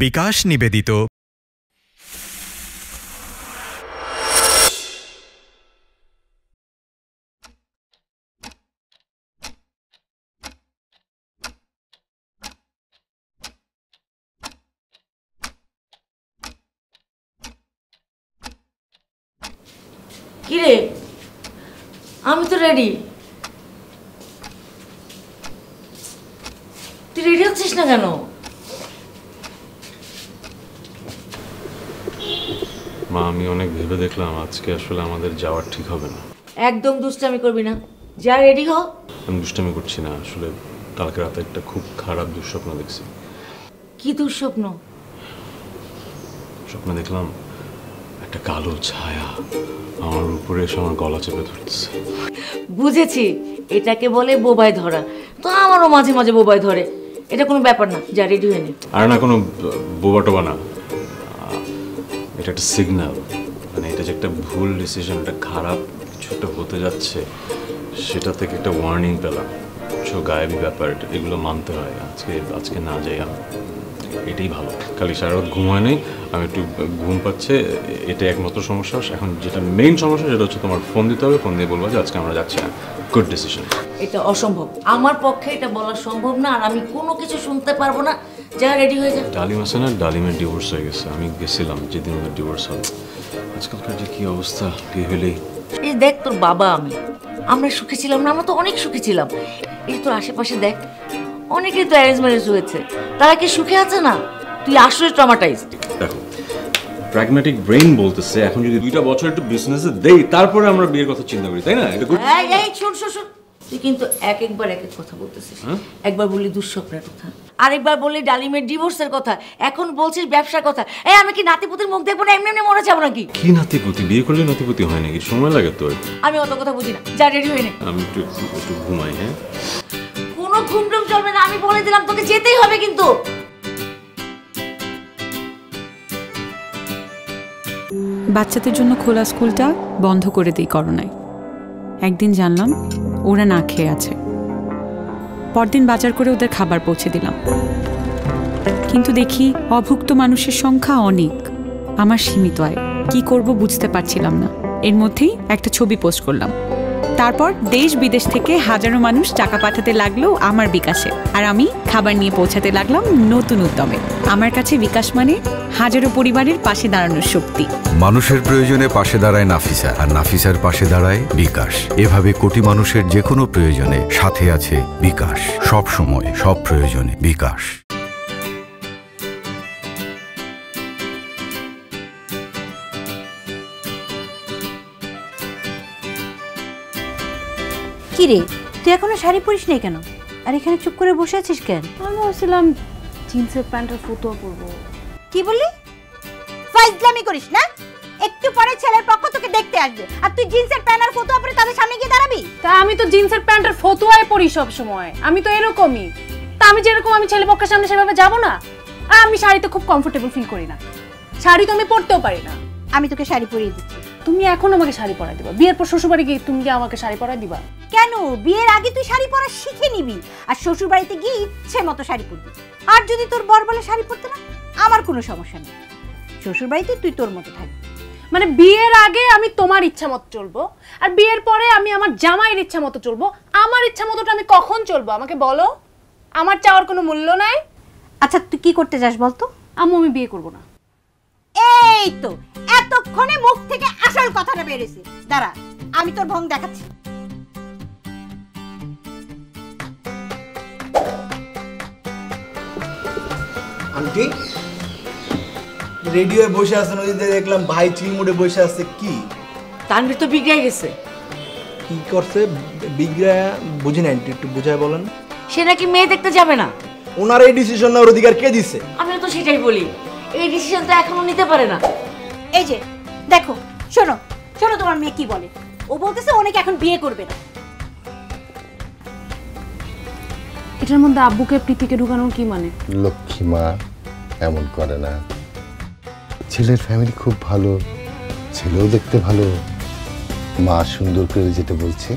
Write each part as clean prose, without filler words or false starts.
বিকাশ নিবেদিত। কিরে, আমি তো রেডি। তুই রেডি হচ্ছিস না কেন? মা, আমি অনেক ভেবে দেখলাম আজকে আসলে আমাদের যাওয়ার ঠিক হবে না। একদম দুষ্টামি করবি না, যা রেডি হ। আমি দুষ্টামি করছি না, আসলে কালকে রাতে একটা খুব খারাপ দুঃস্বপ্ন দেখছি। কি দুঃস্বপ্ন? স্বপ্ন দেখলাম একটা কালো ছায়া আমার উপরে এসে আমার গলা চেপে ধরতেছে। বুঝেছি, এটাকে বলে বোবায় ধরা। তো আমারও মাঝে মাঝে বোবায় ধরে, এটা কোনো ব্যাপার না, যা রেডি হয়ে নে। আর না, কোনো বোবা টোবা না, এটা একটা সিগন্যাল। মানে এটা যে একটা ভুল ডিসিশন, একটা খারাপ কিছু একটা হতে যাচ্ছে, সেটা থেকে একটা ওয়ার্নিং পেলাম। গায়েবী ব্যাপার, এগুলো মানতে হয়। আজকে না যাই, এটাই ভালো। খালি সারা রাত ঘুম হয় নাই, আমি একটু ঘুম পাচ্ছে, এটাই একমাত্র সমস্যা। এখন যেটা মেইন সমস্যা সেটা হচ্ছে তোমার ফোন দিতে হবে, ফোন দিয়ে বলবো যে আজকে আমরা যাচ্ছি না। Good decision. এটা অসম্ভব, আমার পক্ষে এটা বলা সম্ভব না, আর আমি কোনো কিছু শুনতে পারবো না। যা রেডি হয়ে যা। ডালিম আছে না, ডালিমের ডিভোর্স হয়ে গেছে। আমি গেছিলাম যেদিন ওদের ডিভোর্স হল। আজকালকার যে কি অবস্থা, বিয়ে হলেই। এই দেখ, তোর বাবা আমরা সুখী ছিলাম না? আমরা তো অনেক সুখী ছিলাম। এই তোর আশেপাশে দেখ, অনেকেই তো অ্যারেঞ্জ ম্যারেজ হয়েছে, তারা কি সুখে আছে না? তুই আসলে ট্রমাটাইজড। দেখো, প্র্যাগম্যাটিক ব্রেইন বলতেছে এখন যদি 2টা বছর একটু বিজনেসে দেই, তারপরে আমরা বিয়ের কথা চিন্তা করি, তাই না? এটা গুড। এই শোন, তুই কিন্তু একবার এক এক কথা বলতেছিস। একবার বললি দুঃস্বপ্নের কথা, আরেকবার বললি ডালিমের ডিভোর্সের কথা, এখন বলছিস ব্যবসার কথা। আমি কি নাতিপুতির মুখ দেখবো না? এমনি এমনি মরে যাবো নাকি? কি নাতিপুতি? বিয়ে করলে নাতিপুতি হয় নাকি? সময় লাগে তো। আমি অত কথা বুঝি না, যা রেডি হয়ে নে। আমি একটু ঘুমাই। হ্যাঁ, কোনো ঘুমটুম চলবে না, আমি বলে দিলাম, তোকে যেতেই হবে কিন্তু। বাচ্চাদের জন্য খোলা স্কুলটা বন্ধ করে দিই করোনায়। একদিন জানলাম ওরা না খেয়ে আছে। পরদিন বাজার করে ওদের খাবার পৌঁছে দিলাম, কিন্তু দেখি অভুক্ত মানুষের সংখ্যা অনেক। আমার সীমিত আয়, কি করব বুঝতে পারছিলাম না। এর মধ্যেই একটা ছবি পোস্ট করলাম। তারপর দেশ বিদেশ থেকে হাজারো মানুষ টাকা পাঠাতে লাগলো আমার বিকাশে, আর আমি খাবার নিয়ে পৌঁছাতে লাগলাম নতুন উদ্যমে। আমার কাছে বিকাশ মানে হাজারো পরিবারের পাশে দাঁড়ানোর শক্তি। মানুষের প্রয়োজনে পাশে দাঁড়ায় নাফিসা, আর নাফিসার পাশে দাঁড়ায় বিকাশ। এভাবে কোটি মানুষের যে কোনো প্রয়োজনে সাথে আছে বিকাশ। সব সময়, সব প্রয়োজনে বিকাশ। কিরে, তুই এখনো শাড়ি পরিস নাই কেন? আর এখানে চুপ করে বসে আছিস কেন? আমি ভাবছিলাম জিন্সের প্যান্টের ফতুয়া পরবো। কি বললি? ফাইজলামি করিস না? একটু পরে ছেলের পক্ষ তোকে দেখতে আসবে, আর তুই জিন্সের প্যান্ট আর ফতুয়া পরে তাদের সামনে গিয়ে দাঁড়াবি? তা আমি তো জিন্সের প্যান্টের ফতুয়াই পরি সব সময়, আমি তো এরকমই। তা আমি যেরকম আমি ছেলে পক্ষের সামনে সেভাবে যাব না। আর আমি শাড়িতে খুব কমফোর্টেবল ফিল করি না, শাড়ি তো আমি পরতেও পারি না। আমি তোকে শাড়ি পরিয়ে দিচ্ছি। তুমি এখন আমাকে শাড়ি পরাই দিবা? বিয়ের পর শ্বশুরবাড়ি গিয়ে তুমি কি আমাকে শাড়ি পরাই দিবা? কেন? বিয়ের আগে তুই শাড়ি পরা শিখে নিবি, আর শ্বশুর বাড়িতে গিয়ে ইচ্ছে মতো শাড়ি পরবি। আর যদি তোর বর বলে শাড়ি পরতে না, আমার কোনো সমস্যা নেই, শ্বশুর বাড়িতে তুই তোর মতো থাকবি। মানে বিয়ের আগে আমি তোমার ইচ্ছা মতো চলবো, আর বিয়ের পরে আমি আমার জামাইয়ের ইচ্ছা মতো চলবো। আমার ইচ্ছা মতোটা আমি কখন চলবো আমাকে বলো? আমার চাওয়ার কোনো মূল্য নাই। আচ্ছা, তুই কি করতে যাস বলতো? আম্মু, আমি বিয়ে করবো না। এই তো এতক্ষণে মুখ থেকে আসল কথাটা বেরিয়েছে। দাঁড়া, আমি তোর ভং দেখাচ্ছি। আন্টি রেডিওয়ে বসে আছেন, ওইদিকে দেখলাম ভাই চিল মোড়ে বসে আছে। কি তানভীর তো বিগড়ে গেছে। কি করছে বিগড়া? বুঝি না আন্টি, একটু বুঝায় বলেন। সে নাকি মেয়ে দেখতে যাবে না। ওনার এই ডিসিশন নেওয়ার অধিকার কে দিছে? আমি তো সেটাই বলি, এই ডিসিশন তো এখনো নিতে পারে না। এই যে দেখো, শোনো শোনো, তোমার মেয়ে কি বলে। ও বলতেছে অনেকে এখন বিয়ে করবে না। এটার মধ্যে আব্বুকে প্রীতিকে ঢুকানোর কি মানে? লক্ষ্মী মা এমন করে না। ছেলের ফ্যামিলি খুব ভালো, ছেলেও দেখতে ভালো। মা সুন্দর করে যেটা বলছে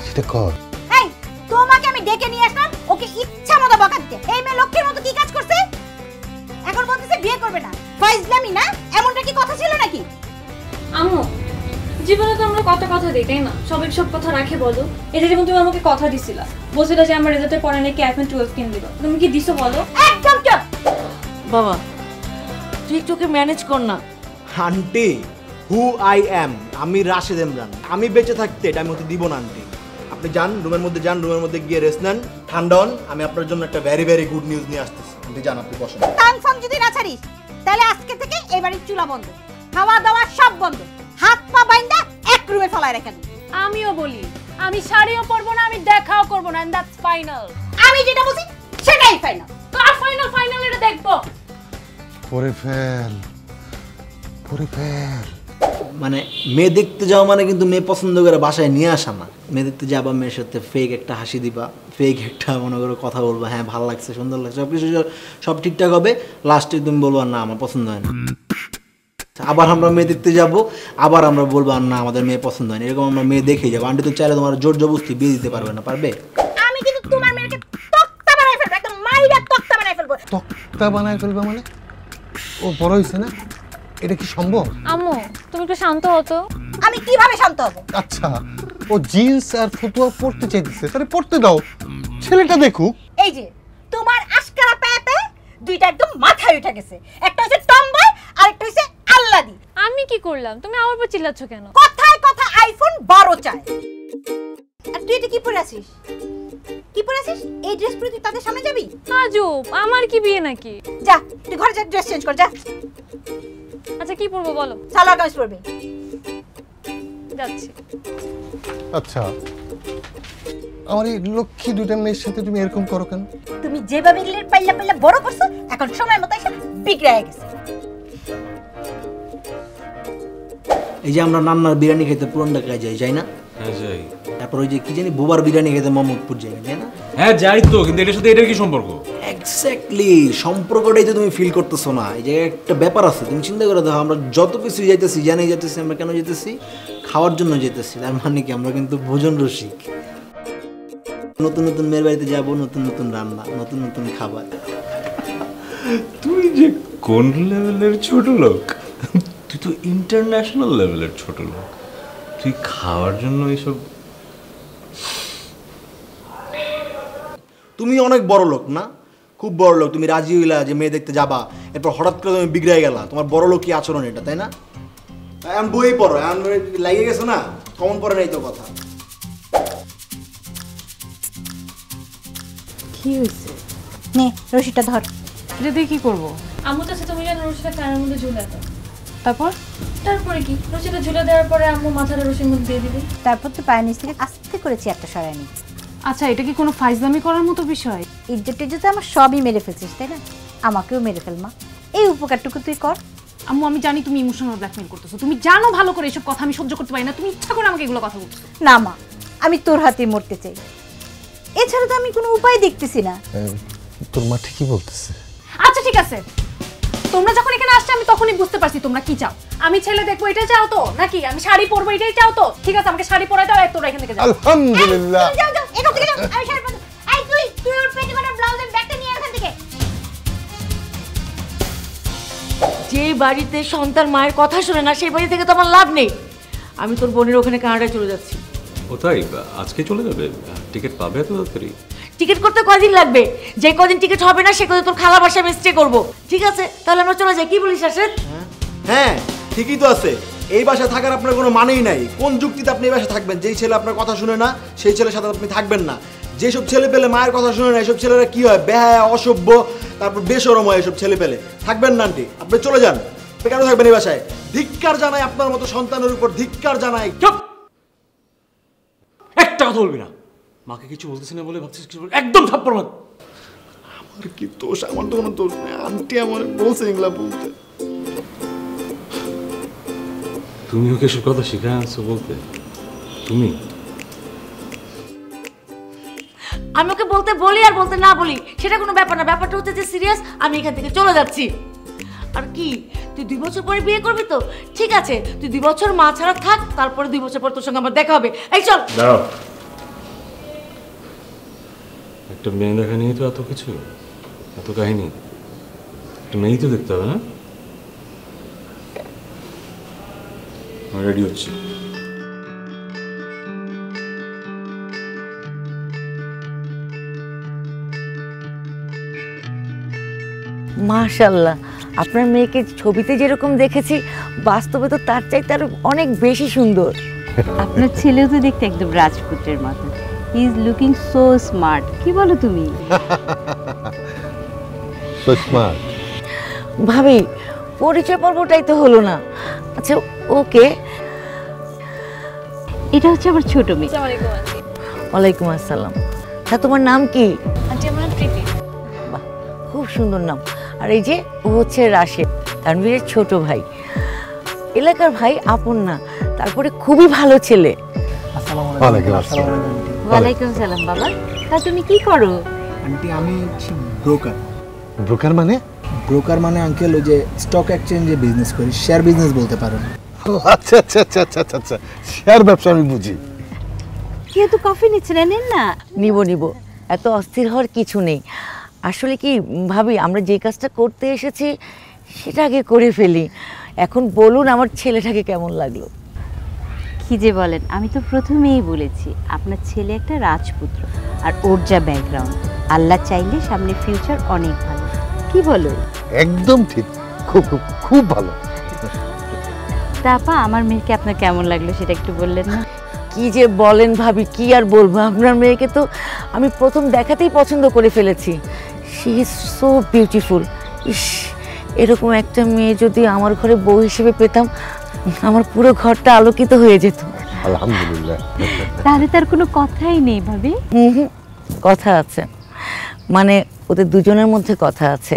সেটা কর। এই, তোমাকে আমি ডেকে নিয়ে আসলাম ওকে ইচ্ছা মতো বকা দিতে। এই মেয়ে লক্ষ্মীর মতো কি কাজ করছে? এখন বলতেছে বিয়ে করবে না। ফাইজলামি না, এমনটা কি কথা ছিল নাকি? আম্মু, জীবনে তো আমরা কত কথা দিই তাই না? সবাই সব কথা রাখে বলো। এটা যেমন তুমি আমাকে কথা দিছিলা, বলছিলা যে আমার রেজাল্টের পরে নাকি এখন 12 কিনে দিবা, তুমি কি দিছো বলো? একদম চুপ। বাবা তুই একটু ওকে ম্যানেজ কর না। আন্টি, হু আই অ্যাম, আমি রাশেদ ইমরান। আমি বেঁচে থাকতে এটা আমি হতে দিব না আন্টি। আপনি যান রুমের মধ্যে, যান রুমের মধ্যে গিয়ে রেস্ট নেন, ঠান্ডা হন। আমি আপনার জন্য একটা ভেরি ভেরি গুড নিউজ নিয়ে আসতেছি। আন্টি যান, আপনি বসেন। টাং যদি না ছাড়িস তাহলে আজকে থেকে এই বাড়ির চুলা বন্ধ, খাওয়া দাওয়া সব বন্ধ, হাত পা বাইন্দা এক রুমে ফলায় রেখে দিন। আমিও বলি, আমি শাড়িও পরবো না, আমি দেখাও করবো না, এন্ড দ্যাটস ফাইনাল। আমি যেটা বলছি সেটাই ফাইনাল। কার ফাইনাল? ফাইনাল এটা দেখবো। পরে ফেল, পরে ফেল। মানে মেয়ে দেখতে যাওয়া মানে কিন্তু মেয়ে পছন্দ করে বাসায় নিয়ে আসা না। মেয়ে দেখতে যাবা, মেয়ের সাথে ফেক একটা হাসি দিবা, ফেক একটা মনে করো কথা বলবা, হ্যাঁ ভালো লাগছে, সুন্দর লাগছে, সব কিছু সব ঠিকঠাক হবে। লাস্টে তুমি বলবো না আমার পছন্দ হয় না। আবার আমরা মেয়ে দেখতে যাবো, আবার আমরা বলবো না আমাদের মেয়ে পছন্দ হয় না। এরকম আমরা মেয়ে দেখেই যাবো। আন্টি তো চাইলে তোমার জোর জবরদস্তি বিয়ে দিতে পারবে না, পারবে? আমি কিন্তু তোমার মেয়েকে তক্তা বানাই ফেলবো, একদম মাইরা তক্তা বানাই ফেলবো। তক্তা বানায় ফেলবে মানে? ও বড় হয়েছে না, এটা কি সম্ভব? আম্মু, তুমি একটু শান্ত হতো। আমি কিভাবে শান্ত হব? আচ্ছা, ও জিন্স আর ফতুয়া পড়তে চাইতেছে, তাহলে পড়তে দাও, ছেলেটা দেখুক। এই যে তোমার আশকারা প্যাপে দুইটা একদম মাথায় উঠে গেছে। একটা হচ্ছে টমবয় আর একটা হচ্ছে আল্লাদি। আমি কি করলাম? তুমি আমার উপর চিল্লাচ্ছ কেন? কথায় কথা আইফোন 12 চাই। আর তুই এটা কি পরে আছিস? কি পরে আছিস? এই ড্রেস পরে তুই তাদের সামনে যাবি? আজব, আমার কি বিয়ে নাকি? যা তুই ঘরে যা, ড্রেস চেঞ্জ কর যা। আচ্ছা কি পরবো বলো? সালোয়ার কামিজ পরবি। যাচ্ছি। আচ্ছা, আমার এই লক্ষ্মী দুইটা মেয়ের সাথে তুমি এরকম করো কেন? তুমি যেভাবে গিলের পাইলা পাইলা বড় করছো, এখন সময় মতো এসে বিগড়ে গেছে। এই যে আমরা নান্নার বিরিয়ানি খেতে পুরান ঢাকায় যাই, যাই না? হ্যাঁ যাই। তারপর ওই যে কি জানি বুবার বিরিয়ানি খেতে মোহাম্মদপুর যাই, তাই না? হ্যাঁ যাই তো, কিন্তু এটার সাথে এটার কি সম্পর্ক? এক্স্যাক্টলি, সম্পর্কটাই তো তুমি ফিল করতেছো না। এই যে একটা ব্যাপার আছে, তুমি চিন্তা করে দেখো, আমরা যত কিছু যাইতেছি, জানেই যাইতেছি, আমরা কেন যেতেছি? খাওয়ার জন্য যেতেছি। তার মানে কি আমরা কিন্তু ভোজন রসিক। নতুন নতুন মেয়ের বাড়িতে যাবো, নতুন নতুন রান্না, নতুন নতুন খাবার। তুই যে কোন লেভেলের ছোট লোক? তুই তো ইন্টারন্যাশনাল লেভেলের ছোট লোক। তুই খাওয়ার জন্য এইসব? তুমি অনেক বড় লোক না, খুব বড় লোক। তুমি রাজি হইলা যে মেয়ে দেখতে যাবা, এরপর হঠাৎ করে তুমি বিগড়ে গেলা। তোমার বড় লোক কি আচরণ এটা, তাই না? এখন বই পড়ো, এখন লাগে গেছে না, কমন পড়ে নাই তো কথা। কি হইছে? নে রশিটা ধর। এটা দিয়ে কি করবো? আম্মু তো তুমি যেন রশিটা কানের মধ্যে ঝুলে দাও। তারপর তারপরে কি? রশিটা ঝুলে দেওয়ার পরে আম্মু মাথাটা রশির মধ্যে দিয়ে দিবে। তারপর তো পায়ের নিচ থেকে আস্তে করে চেয়ারটা সরায় নি। আচ্ছা, এটা কি কোনো ফাইজলামি করার মতো বিষয়? ইজ্জত টিজ্জত আমার সবই মেরে ফেলছিস, তাই না? আমাকেও মেরে ফেল মা, এই উপকারটুকু তুই কর। আম্মু, আমি জানি তুমি ইমোশনাল ব্ল্যাকমেল করতেছো, তুমি জানো ভালো করে এসব কথা আমি সহ্য করতে পারি না, তুমি ইচ্ছা করে আমাকে এগুলো কথা বলছো। না মা, আমি তোর হাতে মরতে চাই, এছাড়া তো আমি কোনো উপায় দেখতেছি না। তোর মা ঠিকই বলতেছে। আচ্ছা ঠিক আছে, তোমরা যখন এখানে আসছো আমি তখনই বুঝতে পারছি তোমরা কি চাও। আমি ছেলে দেখবো এটাই চাও তো, নাকি আমি শাড়ি পরবো এটাই চাও তো? ঠিক আছে, আমাকে শাড়ি পরাই দাও, আর তোরা এখান থেকে যাও। আলহামদুলিল্লাহ। যাও যাও, এখান থেকে যাও, আমি শাড়ি পরবো। এই তুই ওর পেটিকোটের ব্লাউজের ব্যাগটা নিয়ে এখান থেকে। যে বাড়িতে সন্তান মায়ের কথা শোনে না, সেই বাড়ি থেকে তো আমার লাভ নেই। আমি তোর বোনের ওখানে কানাডায় চলে যাচ্ছি। ও তাই? আজকে চলে যাবে? টিকিট পাবে এত তাড়াতাড়ি? টিকিট করতে কয়দিন লাগবে? যে কদিন টিকিট হবে না সে কদিন তোর খালা বাসায় আমি স্টে করবো। ঠিক আছে, তাহলে আমরা চলে যাই। কি বলিস রাশেদ? হ্যাঁ ঠিকই তো আছে। এই বাসায় থাকার আপনার কোনো মানেই নাই। কোন যুক্তিতে আপনি এই বাসায় থাকবেন? যেই ছেলে আপনার কথা শুনে না, সেই ছেলের সাথে আপনি থাকবেন না। যেসব ছেলে পেলে মায়ের কথা শুনে না, এসব ছেলেরা কি হয়? বেহায়া, অসভ্য, তারপর বেশরম হয় এসব ছেলে পেলে। থাকবেন না আন্টি, আপনি চলে যান। আপনি কেন থাকবেন এই বাসায়? ধিক্কার জানাই আপনার মতো সন্তানের উপর, ধিক্কার জানাই। চুপ! একটা কথা বলবি না। মাকে কিছু বলতেছি না বলে ভাবছিস কিছু? একদম থাপ্পড় মার। আমার কি দোষ? আমার তো কোনো দোষ নেই। আন্টি আমার বলছে এগুলা বলতে। তুমি ওকে এসব কথা শিখায় আনছো বলতে? তুমি? আমি ওকে বলতে বলি আর বলতে না বলি সেটা কোনো ব্যাপার না। ব্যাপারটা হচ্ছে যে সিরিয়াস। আমি এখান থেকে চলে যাচ্ছি। আর কি, তুই 2 বছর পরে বিয়ে করবি তো? ঠিক আছে, তুই 2 বছর মা ছাড়া থাক, তারপরে 2 বছর পর তোর সঙ্গে আমার দেখা হবে। এই চল। দাঁড়াও, একটা মেয়ে দেখা নিয়ে তো এত কিছু, এত কাহিনী। একটা মেয়েই তো দেখতে হবে না? রেডি হচ্ছি। মাশাআল্লাহ, আপনার মেয়েকে ছবিতে যেরকম দেখেছি বাস্তবে তো তার চাইতে আরো অনেক বেশি সুন্দর। আপনার ছেলেও তো দেখতে একদম রাজপুত্রের মতো। He is looking so smart. কি বলো তুমি? So smart. ভাবি, পরিচয় পর্বটাই তো হলো না। আচ্ছা, ওকে। এটা হচ্ছে আমার ছোট মেয়ে। আসসালামু আলাইকুম আন্টি। ওয়ালাইকুম আসসালাম। তা তোমার নাম কি? আন্টি আমার নাম প্রীতি। বাহ, খুব সুন্দর নাম। আর এই যে ও হচ্ছে রাশেদ, তানভীরের ছোট ভাই। এলাকার ভাই, আপন না, তারপরে খুবই ভালো ছেলে। আসসালামু ওয়ালাইকুম আলাইকুম। আসসালাম। আসসালামু আলাইকুম আন্টি। ওয়ালাইকুম সালাম বাবা। তা তুমি কি করো? আন্টি আমি হচ্ছি ব্রোকার। ব্রোকার মানে? ব্রোকার মানে আঙ্কেল ওই যে স্টক এক্সচেঞ্জে বিজনেস করি, শেয়ার বিজনেস বলতে পারেন। আচ্ছা আচ্ছা আচ্ছা আচ্ছা আচ্ছা আচ্ছা, শেয়ার ব্যবসা আমি বুঝি। কেউ তো কফি নিচ্ছেন, নেন না। নিব নিব, এত অস্থির হওয়ার কিছু নেই। আসলে কি ভাবি, আমরা যে কাজটা করতে এসেছি সেটা আগে করে ফেলি। এখন বলুন আমার ছেলেটাকে কেমন লাগলো? কি যে বলেন, আমি তো প্রথমেই বলেছি আপনার ছেলে একটা রাজপুত্র। আর ওর যা ব্যাকগ্রাউন্ড, আল্লাহ চাইলে সামনে ফিউচার অনেক ভালো। কি বলো? একদম ঠিক, খুব খুব খুব ভালো। তাপা, আমার মেয়েকে আপনার কেমন লাগলো সেটা একটু বললেন না? কি যে বলেন ভাবি, কি আর বলবো, আপনার মেয়েকে তো আমি প্রথম দেখাতেই পছন্দ করে ফেলেছি। She is so beautiful. ইস, এরকম একটা মেয়ে যদি আমার ঘরে বউ হিসেবে পেতাম, আমার পুরো ঘরটা আলোকিত হয়ে যেত। আলহামদুলিল্লাহ। তাহলে তার কোনো কথাই নেই ভাবি? হুম, কথা আছে, মানে ওদের দুজনের মধ্যে কথা আছে।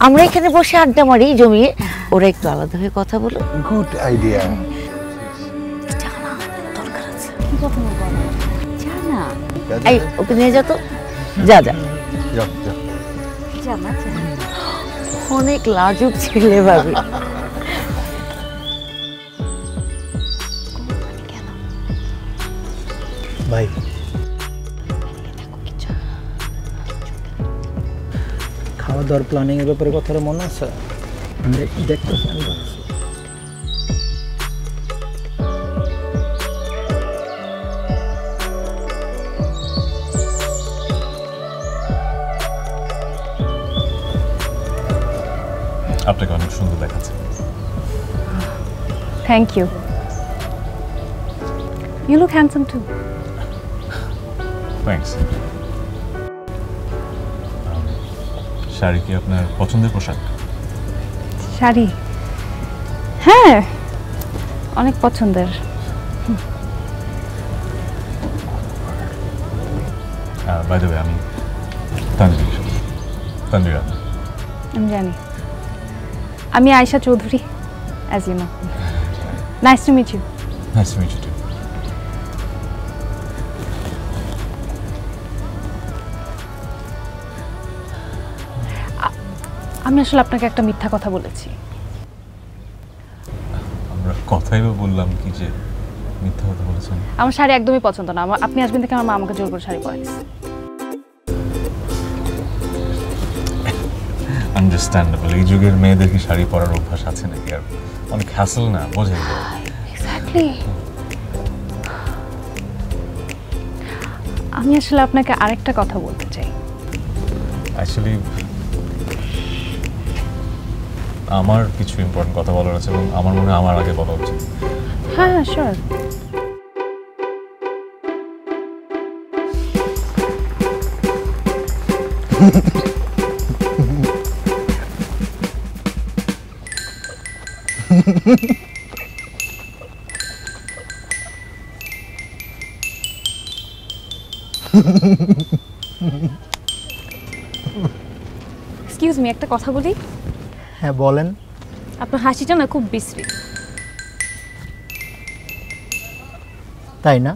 আমরা এখানে বসে আড্ডা মারি জমিয়ে, ওরা একটু আলাদা হয়ে কথা বলো। Good idea. দরকার আছে। কি কথা বলবো? জানা এই, ওকে নিয়ে যা তো, যা যা। যাও যাও। জানা জানা। অনেক লাজুক ছেলে ভাবি। ভাই খাওয়া দাওয়ার প্ল্যানিং এর ব্যাপারে কথাটা মনে আছে? দেখতেছি আমি। আপনাকে অনেক সুন্দর দেখাচ্ছে। Thank you. You look handsome too. Thanks. Sari কি আপনার পছন্দের পোশাক? শাড়ি? হ্যাঁ, অনেক পছন্দের। বাই দ্য ওয়ে, আমি তানভীর। তানভীর। আমি জানি। আমি Ayesha Chowdhury, as you know. Nice to meet you. Nice to meet you too. আমি আসলে আপনাকে একটা মিথ্যা কথা বলেছি। আমরা কথাই বা বললাম কি যে মিথ্যা কথা বলেছেন? আমার শাড়ি একদমই পছন্দ না। আপনি আসবেন দেখে আমার মা আমাকে জোর করে শাড়ি পরাই দিচ্ছে। আন্ডারস্ট্যান্ডেবল। এই যুগের মেয়েদের কি শাড়ি পরার অভ্যাস আছে নাকি? আর অনেক হ্যাসেল না, বোঝেন? এক্স্যাক্টলি। আমি আসলে আপনাকে আরেকটা কথা বলতে চাই। অ্যাকচুয়ালি আমার কিছু ইম্পর্টেন্ট কথা বলার আছে এবং আমার মনে হয় আমার আগে বলা উচিত। হ্যাঁ হ্যাঁ, শিওর। এক্সকিউজ মি, একটা কথা বলি। হ্যাঁ বলেন। আপনার হাসিটা না খুব বিশ্রী। তাই না?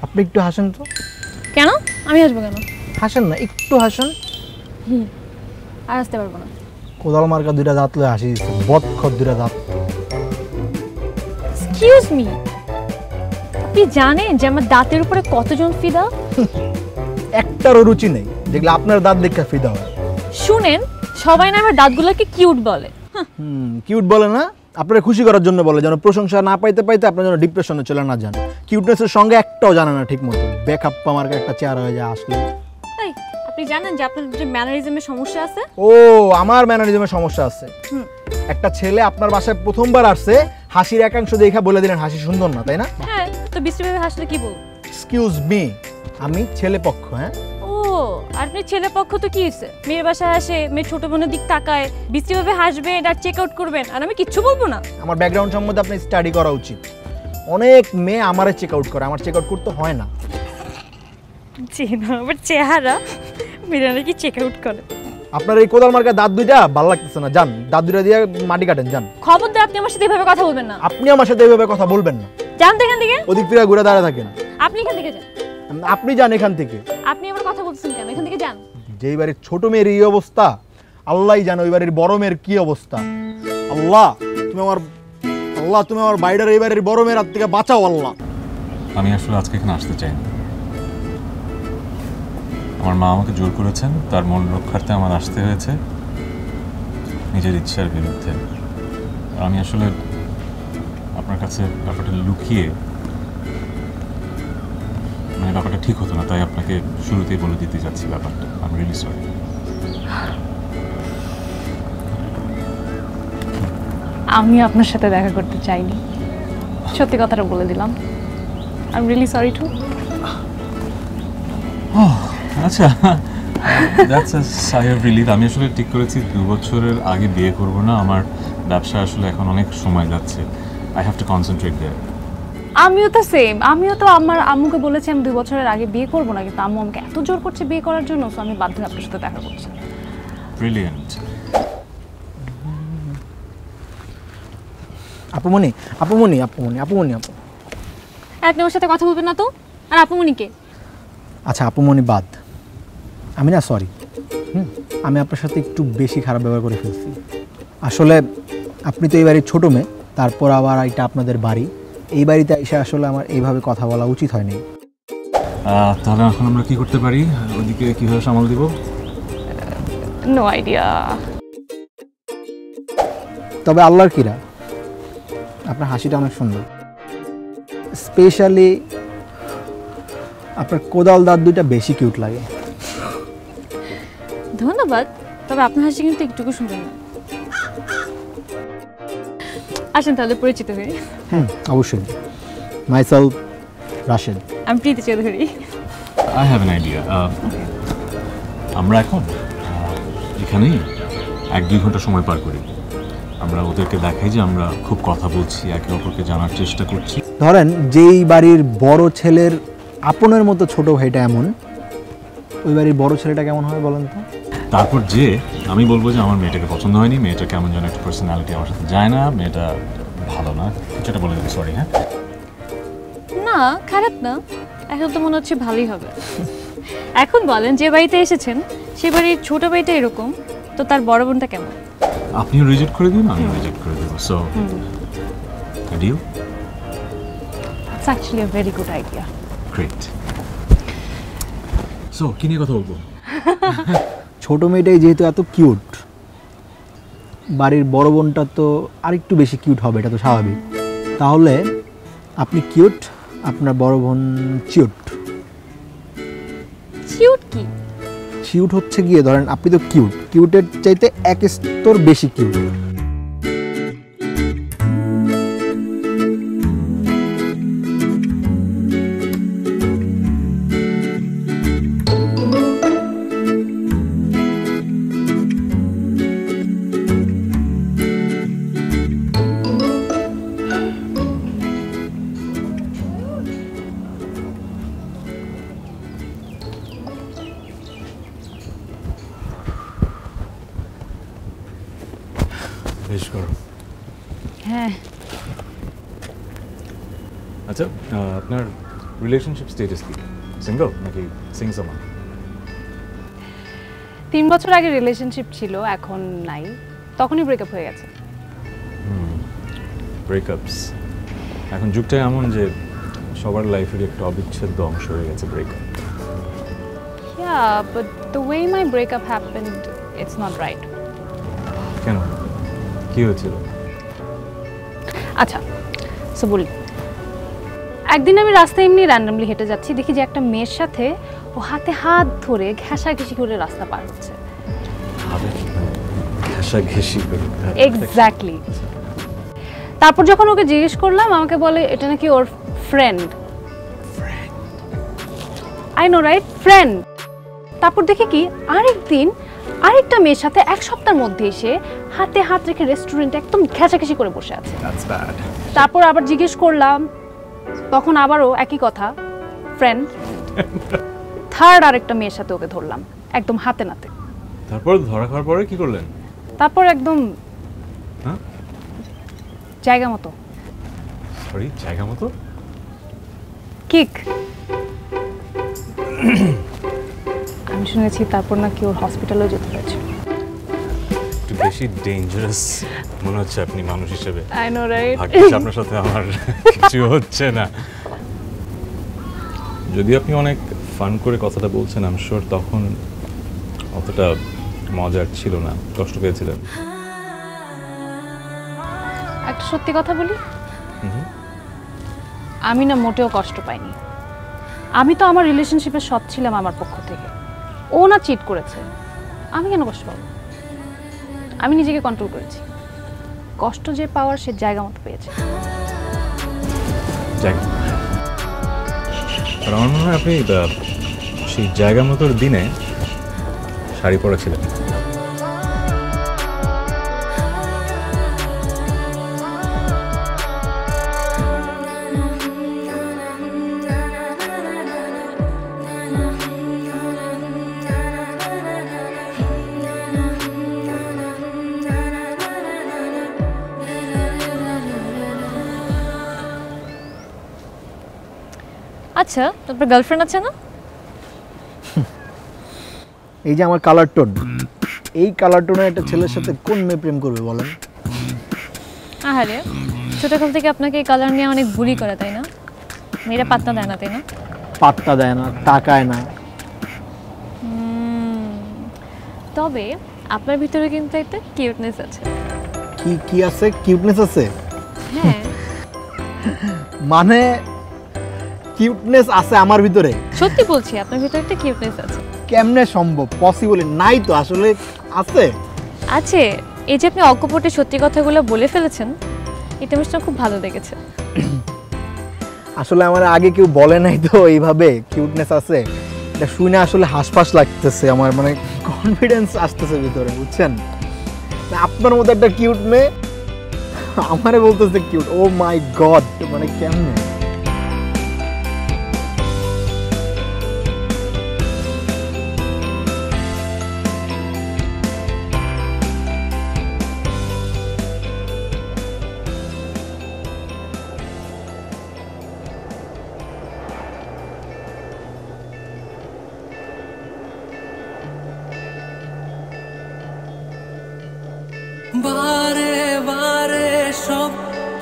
আপনি একটু হাসেন তো। কেন? আমি আসবো কেন? হাসেন না, একটু হাসেন। আর আসতে পারবো না। কোদাল মার্কা দুইটা দাঁত লয়ে হাসি দিচ্ছে, বদখত দুইটা দাঁত। এক্সকিউজ মি, আপনি জানেন যে আমার দাঁতের উপরে কতজন ফিদা? একটারও রুচি নেই, যেগুলো আপনার দাঁত দেখে ফিদা হয়। শুনেন, সবাই না আমার দাঁতগুলোকে কিউট বলে। কিউট বলে না, আপনারা খুশি করার জন্য বলে, যেন প্রশংসা না পাইতে পাইতে আপনার যেন ডিপ্রেশনে চলে না যান। কিউটনেসের সঙ্গে একটাও জানে না ঠিক মতো, বেকাপ্পা মার্কা একটা চেহারা হয়ে যায় আসলে। এই আপনি জানেন যে আপনার যে ম্যানারিজমের সমস্যা আছে? ও, আমার ম্যানারিজমের সমস্যা আছে। একটা ছেলে আপনার বাসায় প্রথমবার আসছে, হাসির একাংশ দেখা বলে দিলেন হাসি সুন্দর না, তাই না? হ্যাঁ, তো বিশ্রীভাবে হাসলে কি বল? এক্সকিউজ মি, আমি ছেলে পক্ষ। হ্যাঁ, ও আপনি ছেলে পক্ষ তো কি হয়েছে? মেয়ের বাসায় আসে, মেয়ের ছোট বোনের দিক তাকায়, বিশ্রীভাবে হাসবেন আর চেক আউট করবেন, আর আমি কিচ্ছু বলবো না? আমার ব্যাকগ্রাউন্ড সম্বন্ধে আপনি স্টাডি করা উচিত। অনেক মেয়ে আমারে চেক আউট করে, আমার চেক আউট করতে হয় না। চেনা আবার চেহারা মেয়েরা নাকি চেক আউট করে। আপনার এই কোদাল মার্কা দাঁত দুইটা ভালো লাগতেছে না, যান দাঁত দুইটা দিয়ে মাটি কাটেন, যান। খবরদার আপনি আমার সাথে এভাবে কথা বলবেন না। আপনি আমার সাথে এইভাবে কথা বলবেন না। যান তো এখান থেকে। ওদিক থেকে ঘুরে দাঁড়ায় থাকেন। আপনি এখান থেকে যান। আপনি যান এখান থেকে। আপনি আমার কথা বলছেন কেন? এখান থেকে যান। যেই বাড়ির ছোট মেয়ের এই অবস্থা, আল্লাহই জানে ওই বাড়ির বড় মেয়ের কি অবস্থা। আল্লাহ তুমি আমার বাইরের এই বাড়ির বড় মেয়ের হাত থেকে বাঁচাও আল্লাহ। আমি আসলে আজকে এখানে আসতে চাই না। আমার মা আমাকে জোর করেছেন, তার মন রক্ষার্থে আমার আসতে হয়েছে, নিজের ইচ্ছার বিরুদ্ধে। আমি আসলে আপনার কাছে ব্যাপারটা লুকিয়ে, মানে ব্যাপারটা ঠিক হতো না, তাই আপনাকে শুরুতেই বলে দিতে যাচ্ছি ব্যাপারটা। I am really sorry. আমি আপনার সাথে দেখা করতে চাইনি, সত্যি কথাটা বলে দিলাম। I am really sorry too. আচ্ছা, that's a sigh of relief. আমি আসলে ঠিক করেছি 2 বছরের আগে বিয়ে করব না। আমার ব্যবসা আসলে এখন অনেক সময় যাচ্ছে। আই হ্যাভ টু কনসেন্ট্রেট দেয়ার। আমিও তো সেম, আমিও তো আমার আম্মুকে বলেছি আমি 2 বছরের আগে বিয়ে করব না, কিন্তু আম্মু আমাকে এত জোর করছে বিয়ে করার জন্য, সো আমি বাধ্য হয়ে আপনার সাথে দেখা করছি। ব্রিলিয়েন্ট। আপুমনি। আপনি ওর সাথে কথা বলবেন না তো? আর আপুমনিকে? আচ্ছা, আপুমনি বাদ। আমি না সরি, আমি আপনার সাথে একটু বেশি খারাপ ব্যবহার করে ফেলছি। আসলে আপনি তো এই বাড়ির ছোটো মেয়ে, তারপর আবার এটা আপনাদের বাড়ি। এই বাড়িতে এসে আসলে আমার এইভাবে কথা বলা উচিত হয়নি। তাহলে এখন আমরা কি করতে পারি? ওদিকে কীভাবে সামাল দিব? No idea. তবে আল্লাহর কিরা, আপনার হাসিটা অনেক সুন্দর। স্পেশালি আপনার কোদাল দাঁত দুইটা বেশি কিউট লাগে। ধন্যবাদ, তবে আপনার হাসি কিন্তু একটুকু সুন্দর না। আসেন তাহলে পরিচিত হই। অবশ্যই। মাইসেলফ রাশেদ। আমি Priti Chowdhury. I have an idea. আমরা এখন এখানেই 1-2 ঘন্টা সময় পার করি। আমরা ওদেরকে দেখাই যে আমরা খুব কথা বলছি, একে অপরকে জানার চেষ্টা করছি। ধরেন যেই বাড়ির বড় ছেলের আপনের মতো ছোট ভাইটা এমন, ওই বাড়ির বড় ছেলেটা কেমন হবে বলেন তো? তারপর যে আমি বলবো যে আমার মেয়েটাকে পছন্দ হয়নি, মেয়েটা কেমন যেন একটা পার্সোনালিটি আমার সাথে যায় না, মেয়েটা ভালো না, কিছুটা বলে দেবো। সরি। হ্যাঁ না, খারাপ না, এখন তো মনে হচ্ছে ভালোই হবে। এখন বলেন, যে বাড়িতে এসেছেন সে বাড়ির ছোট ভাইটা এরকম, তো তার বড় বোনটা কেমন? আপনিও রিজেক্ট করে দিন, আমিও রিজেক্ট করে দেবো। So deal? It's actually a very good idea. Great. So কি নিয়ে কথা বলবো? ছোট মেয়েটাই যেহেতু এত কিউট, বাড়ির বড় বোনটা তো আরেকটু বেশি কিউট হবে, এটা তো স্বাভাবিক। তাহলে আপনি কিউট, আপনার বড় বোন চিউট। কিউট কি? কিউট হচ্ছে গিয়ে ধরেন আপনি তো কিউট, কিউটের চাইতে 1 স্তর বেশি কিউট। হ্যাঁ। আচ্ছা, আপনার রিলেশনশিপ স্টেটাস কি? সিঙ্গেল নাকি সিংসমা? 3 বছর আগে রিলেশনশিপ ছিল, এখন নাই, তখনই ব্রেকআপ হয়ে গেছে। ব্রেকআপস এখন যুগটা এমন যে সবার লাইফের একটা অবিচ্ছেদ্য অংশ হয়ে গেছে breakup. Yeah, but the way my breakup happened, it's not right. কেন, কি হয়েছিল? আচ্ছা সো বলি, একদিন আমি রাস্তায় এমনি র্যান্ডমলি হেঁটে যাচ্ছি, দেখি যে একটা মেয়ের সাথে ও হাতে হাত ধরে ঘেঁষাঘেঁষি করে রাস্তা পার হচ্ছে। এক্স্যাক্টলি। তারপর যখন ওকে জিজ্ঞেস করলাম, আমাকে বলে এটা নাকি ওর friend. I know right, friend. তারপর দেখি কি আরেকদিন আরেকটা মেয়ের সাথে এক সপ্তাহের মধ্যে এসে হাতে হাত রেখে রেস্টুরেন্টে একদম ঘেঁষাঘেঁষি করে বসে আছে। তারপর আবার জিজ্ঞেস করলাম, তখন আবারও একই কথা, ফ্রেন্ড। থার্ড আরেকটা মেয়ের সাথে ওকে ধরলাম একদম হাতে নাতে। তারপর ধরা খাওয়ার পরে কি করলেন? তারপর একদম জায়গা মতো। সরি, জায়গা মতো কিক। আমি শুনেছি তারপর নাকি ওর হসপিটালেও যেতে হয়েছে। একটু বেশি ডেঞ্জারাস মনে হচ্ছে আপনি মানুষ হিসেবে। I know right. ভাগ্যিস আপনার সাথে আমার কিছু হচ্ছে না। যদি আপনি অনেক ফান করে কথাটা বলছেন, আমি শিওর তখন অতটা মজার ছিল না, কষ্ট পেয়েছিলেন। একটা সত্যি কথা বলি, আমি না মোটেও কষ্ট পাইনি। আমি তো আমার রিলেশনশিপে সৎ ছিলাম আমার পক্ষ থেকে। ও না চিট করেছে, আমি কেন কষ্ট পাবো? আমি নিজেকে কন্ট্রোল করেছি। কষ্ট যে পাওয়ার সে জায়গা মতো পেয়েছে। আমার মনে হয় আপনি সেই জায়গা মতোর দিনে শাড়ি পরেছিলেন। আচ্ছা, আপনার গার্লফ্রেন্ড আছে না? এই যে আমার কালার টোন, এই কালার টোনের একটা ছেলের সাথে কোন মেয়ে প্রেম করবে বলেন? আহারে, ছোটকাল থেকে আপনাকে এই কালার নিয়ে অনেক বুলি করে, তাই না? মেয়েরা পাত্তা দেয় না, তাই না? পাত্তা দেয় না, তাকায় না। তবে আপনার ভিতরে কিন্তু একটা কিউটনেস আছে। কি কি আছে? কিউটনেস আছে? হ্যাঁ। মানে কিউটনেস আছে আমার ভিতরে? সত্যি বলছি, আপনার ভিতরে একটা কিউটনেস আছে। কেমনে সম্ভব? পসিবল নাই তো, আসলে আছে। আছে। এই যে আপনি অকপটে সত্যি কথাগুলো বলে ফেলেছেন, এটা আমার খুব ভালো লেগেছে। আসলে আমার আগে কেউ বলে নাই তো এইভাবে কিউটনেস আছে। এটা শুনে আসলে হাসপাস লাগতেছে আমার, মানে কনফিডেন্স আসতেছে ভিতরে, বুঝছেন? আপনার মতো একটা কিউট মেয়ে আমারে বলতেছে কিউট। ও মাই গড, মানে কেমনে? বারে বারে সব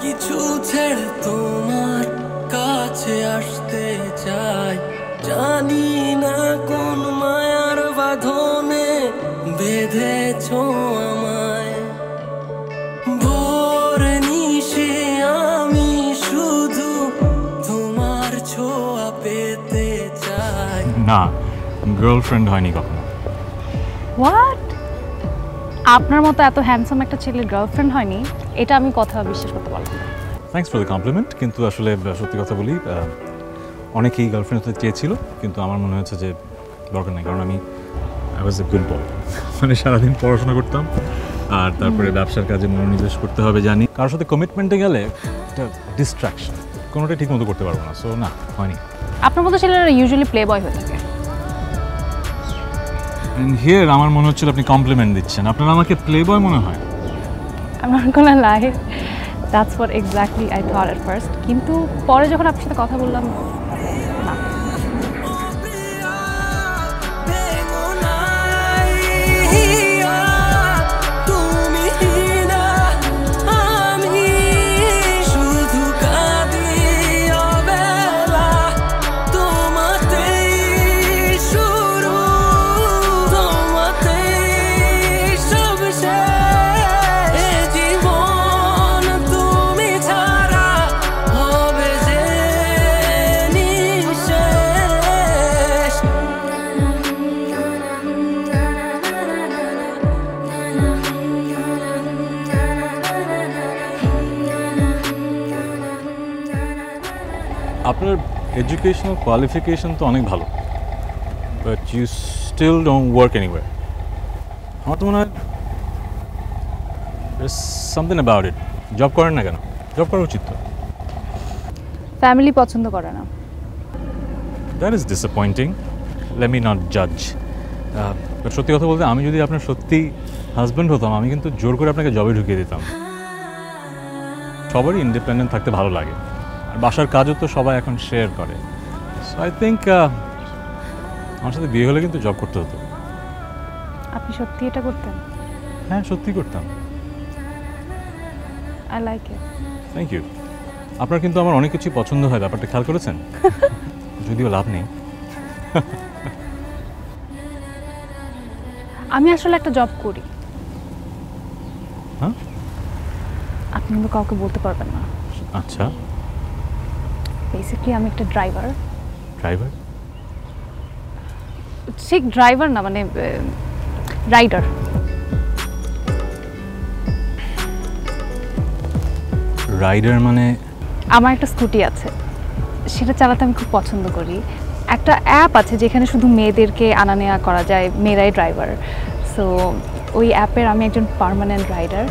কিছু ছেড়ে তোমার কাছে আসতে চাই, জানি না কোন মায়ার বাঁধনে বেঁধেছো আমায়। ভোর নিশে আমি শুধু তোমার ছোঁয়া পেতে চাই। না, গার্লফ্রেন্ড হয়নি কখনো। হোয়াট? আপনার মতো এত হ্যান্ডসাম একটা ছেলের গার্লফ্রেন্ড হয়নি, এটা আমি কথা বিশ্বাস করতে পারলাম না। Thanks for the compliment. কিন্তু আসলে সত্যি কথা বলি, অনেকেই গার্লফ্রেন্ড হতে চেয়েছিল, কিন্তু আমার মনে হচ্ছে যে দরকার নেই। কারণ I was a good boy. মানে সারাদিন পড়াশোনা করতাম, আর তারপরে ব্যবসার কাজে মনোনিবেশ করতে হবে জানি। কারোর সাথে কমিটমেন্টে গেলে একটা ডিস্ট্রাকশন, কোনোটাই ঠিক মতো করতে পারবো না। সো না, হয়নি। আপনার মতো ছেলেরা ইউজুয়ালি প্লে বয় হয়ে থাকে। হিয়ার আমার মনে হচ্ছিল আপনি কমপ্লিমেন্ট দিচ্ছেন। আপনার আমাকে প্লে বয় মনে হয়? I'm not gonna lie, that's what exactly I thought at first. কিন্তু পরে যখন আপনার সাথে কথা বললাম, না। জীবন তুমি ছাড়া আপনার এডুকেশনাল কোয়ালিফিকেশন তো অনেক ভালো, but you still don't work anywhere. আমার তো মনে হয় সামথিং অ্যাবাউট ইট। জব করেন না কেন? জব করা উচিত তো। ফ্যামিলি পছন্দ করে না। That is disappointing, let me not জাজ। সত্যি কথা বলতে আমি যদি আপনার সত্যি হাজব্যান্ড হতাম, আমি কিন্তু জোর করে আপনাকে জবে ঢুকিয়ে দিতাম। সবারই ইন্ডিপেন্ডেন্ট থাকতে ভালো লাগে, আর বাসার কাজও তো সবাই এখন শেয়ার করে। সো আই থিঙ্ক আমার সাথে বিয়ে হলে কিন্তু জব করতে হতো। আপনি সত্যি এটা করতেন? হ্যাঁ, সত্যি করতাম। I like it. Thank you. আপনার কিন্তু আমার অনেক কিছুই পছন্দ হয়, ব্যাপারটা খেয়াল করেছেন? যদিও লাভ নেই। আমি আসলে একটা জব করি। হ্যাঁ? আপনি কিন্তু কাউকে বলতে পারবেন না। আচ্ছা। বেসিক্যালি আমি একটা ড্রাইভার। ড্রাইভার? ঠিক ড্রাইভার না, মানে রাইডার। রাইডার মানে? আমার একটা স্কুটি আছে, সেটা চালাতে আমি খুব পছন্দ করি। একটা অ্যাপ আছে যেখানে শুধু মেয়েদেরকে আনা নেওয়া করা যায়, মেয়েরাই ড্রাইভার। সো ওই অ্যাপের আমি একজন পার্মানেন্ট রাইডার।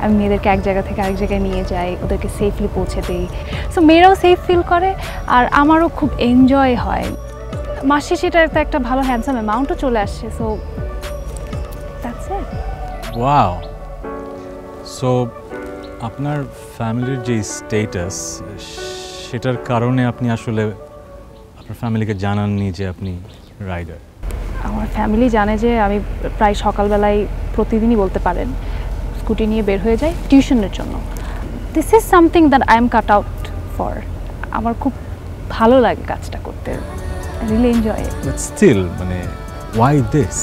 আমি মেয়েদেরকে এক জায়গা থেকে আরেক জায়গায় নিয়ে যাই, ওদেরকে সেফলি পৌঁছে দিই। সো মেয়েরাও সেফ ফিল করে, আর আমারও খুব এনজয় হয়। মাসে সেটার একটা ভালো হ্যান্ডসাম অ্যামাউন্টও চলে আসছে। So that's it. Wow. So আপনার ফ্যামিলির যে স্টেটাস, সেটার কারণে আপনি আসলে আপনার ফ্যামিলিকে জানাননি যে আপনি রাইডার? আমার ফ্যামিলি জানে যে আমি প্রায় সকালবেলায় প্রতিদিনই বলতে পারেন স্কুটি নিয়ে বের হয়ে যাই টিউশনের জন্য। This is something that I am cut out for. আমার খুব ভালো লাগে কাজটা করতে, really enjoy it. But still, মানে why this?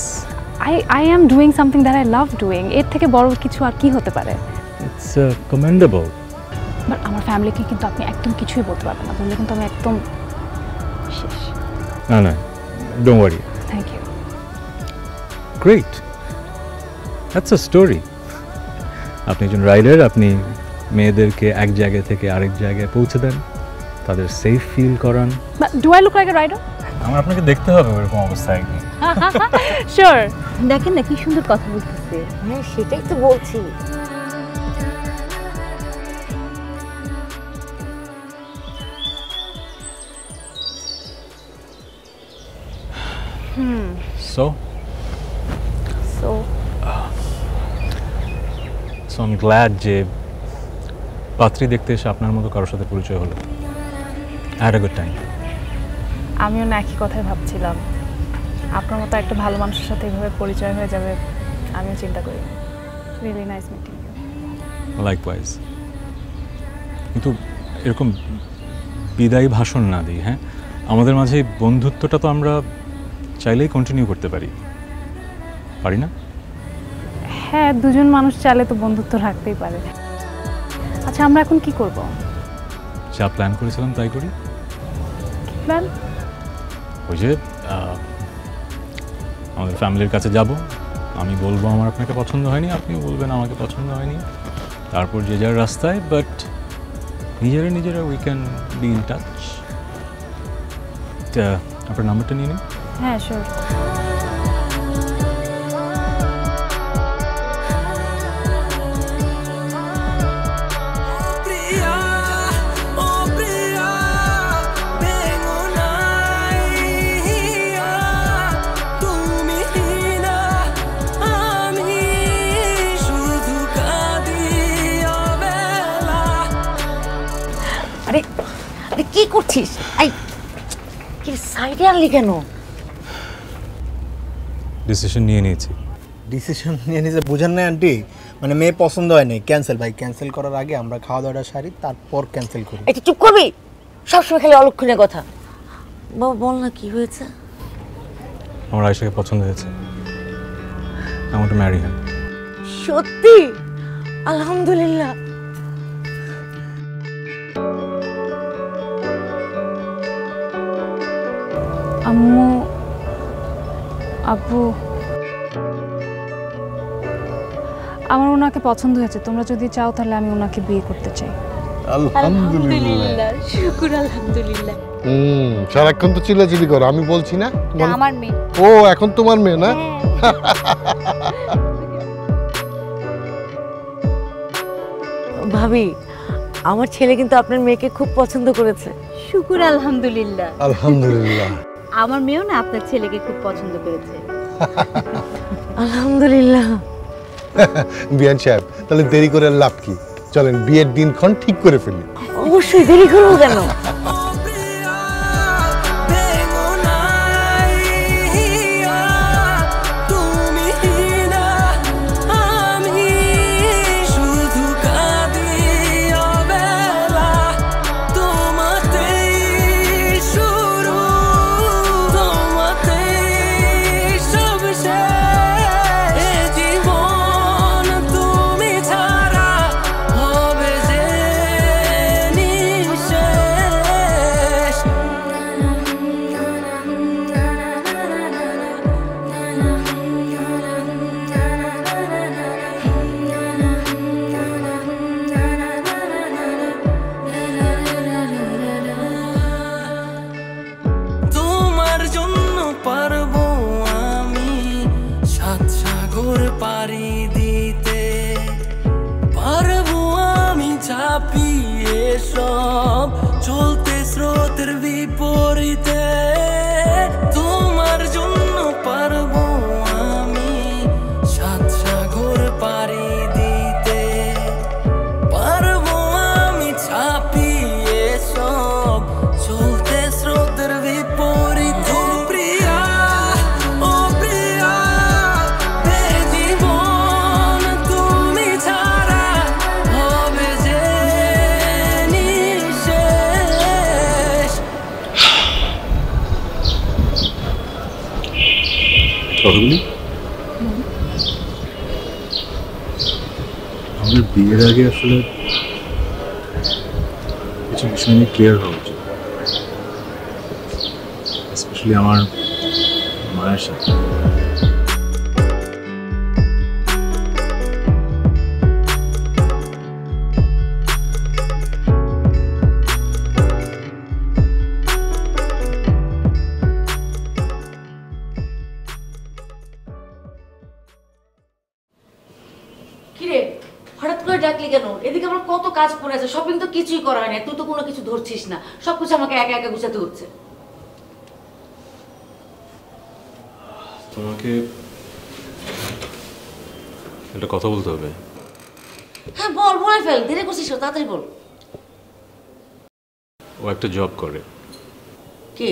I am doing something that I love doing. এর থেকে বড় কিছু আর কি হতে পারে? It's commendable. বাট আমার ফ্যামিলিকে কিন্তু আপনি একদম কিছুই বলতে পারবেন না, বললে কিন্তু আমি একদম শেষ। না না, don't worry. Thank you. Great, that's a story. আপনি একজন রাইডার, আপনি মেয়েদেরকে এক জায়গা থেকে আরেক জায়গায় পৌঁছে দেন, তাদের সেফ ফিল করান। Do I look like a rider? আমার আপনাকে দেখতে হবে ওরকম অবস্থায় একদিন। শিওর। দেখেন না কি সুন্দর কথা বলতেছে। হ্যাঁ, সেটাই তো বলছি। So I'm glad যে পাত্রী দেখতে এসে আপনার মতো কারোর সাথে পরিচয় হলো। I had a good time. আমিও না একই কথাই ভাবছিলাম, আপনার মতো একটা ভালো মানুষের সাথে এইভাবে পরিচয় হয়ে যাবে আমিও চিন্তা করি। Really nice meeting you. Likewise. কিন্তু এরকম বিদায়ী ভাষণ না দিই, হ্যাঁ? আমাদের মাঝে বন্ধুত্বটা তো আমরা চাইলেই কন্টিনিউ করতে পারি, পারি না? হ্যাঁ, দুজন মানুষ চাইলে তো বন্ধুত্ব রাখতেই পারে। আচ্ছা, আমরা এখন কি করব? যা প্ল্যান করেছিলাম তাই করি। প্ল্যান? ওই যে আমাদের ফ্যামিলির কাছে যাব, আমি বলবো আমার আপনাকে পছন্দ হয়নি, আপনিও বলবেন আমাকে পছন্দ হয়নি, তারপর যে যার রাস্তায়, বাট নিজেরা we can be in touch. আপনার নাম্বারটা নিয়ে নিন। হ্যাঁ, শিওর। আরে আরে কি করছিস? আই কি সাইডে আনলি কেন? ডিসিশন নিয়ে নিয়েছি। ডিসিশন নিয়ে নিয়েছে বুঝেন না আন্টি? মানে মেয়ে পছন্দ হয় নাই, ক্যান্সেল ভাই। ক্যান্সেল করার আগে আমরা খাওয়া দাওয়াটা সারি, তারপর ক্যান্সেল করি। এটা চুপ করবি? সবসময় খালি অলক্ষণের কথা। বাবা বল না কি হয়েছে? আমার আয়েশাকে পছন্দ হয়েছে। I want to marry her. সত্যি? আলহামদুলিল্লাহ। আম্মু, আব্বু, আমার ওনাকে পছন্দ হয়েছে। তোমরা যদি চাও তাহলে আমি ওনাকে বিয়ে করতে চাই। আলহামদুলিল্লাহ। শুকুর আলহামদুলিল্লাহ। সারাক্ষণ তো চিল্লাচিল্লি করো, আমি বলছি না তোমার আমার মেয়ে। ও এখন তোমার মেয়ে না? ভাবি, আমার ছেলে কিন্তু আপনার মেয়েকে খুব পছন্দ করেছে। শুকুর আলহামদুলিল্লাহ। আলহামদুলিল্লাহ। আমার মেয়েও না আপনার ছেলেকে খুব পছন্দ করেছে। আলহামদুলিল্লাহ। বিয়ান সাহেব, তাহলে দেরি করে লাভ কি? চলেন বিয়ের দিনক্ষণ ঠিক করে ফেলি। অবশ্যই, দেরি করবো কেন? সব চলতে স্রোতের বিপরীতে তোমার জন্য পারবো আমি সাত সাগর পাড়ি দিতে পারবো আমি ছাপিয়ে সব চলতে স্রোতের বিপরীতে প্রিয়া ও প্রিয়া হে জীবন তুমি ছাড়া হবে যে আমাদের বিয়ের আগে আসলে কিছু বিষয় নিয়ে ক্লিয়ার হওয়া উচিত, স্পেশালি আমার মায়ের সাথে। ডাকলি কেন? এদিকে আমার কত কাজ পড়ে আছে, শপিং তো কিছুই করা হয় না, তুই তো কোনো কিছু ধরছিস না, সবকিছু আমাকে একা একা গুছাতে হচ্ছে। তোমাকে একটা কথা বলতে হবে। হ্যাঁ বল, বলে ফেল, দেরি করছিস তাড়াতাড়ি বল। ও একটা জব করে। কে?